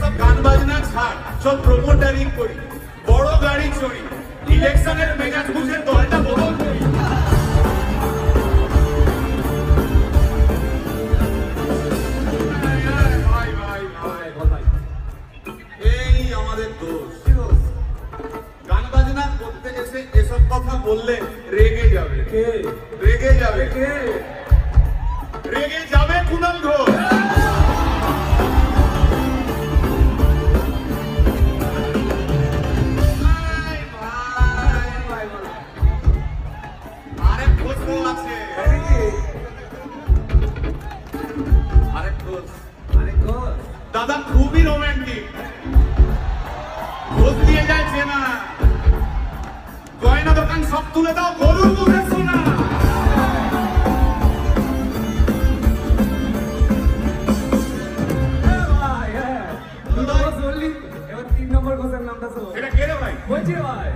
এসব গান বাজনা ছাড়, সব প্রমোটারিং করি, বড় গাড়ি চড়ি, ইলেকশনের মেজাজ বুঝে দলটা বদল করি। এই আমাদের দোষ। গান বাজনা করতে এসে এসব কথা বললে রেগে যাবে। কে রেগে যাবে? কে রেগে যাবে? কুণাল ঘোষ। আরেক ঘোষ আছে, আরেক ঘোষ। দাদা খুবই রোমান্টিক, ঘোষ দিয়ে যায় চেনা, গয়না দোকান সব তুলে দাও, গরুর দুধের সোনা। এটা কে রে ভাই? বলছি ভাই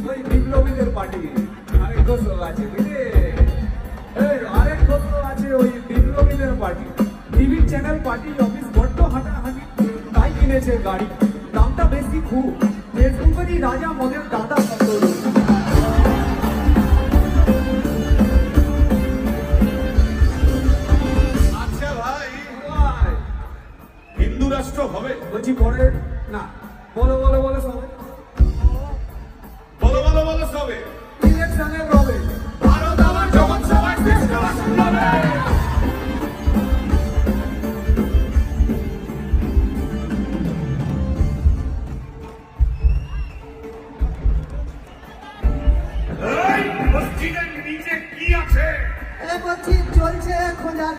ওই বিপ্লবীদের পার্টি আরেক ঘোষ আছে বুঝলি, আরেক ঘোষ আছে ওই বিপ্লবীদের party. TV channel party office বড্ড হাঁটাহাঁটি, তাই কিনেছে গাড়ি, দামটা বেশি খুব, ফেসবুকেরই রাজা মদের দাদা শব্দ। আচ্ছা ভাই, হিন্দু রাষ্ট্র হবে? বলছি পরে না, বলো বলো বলো সবে, বলো বলো বলো সবে। ইলেকশনের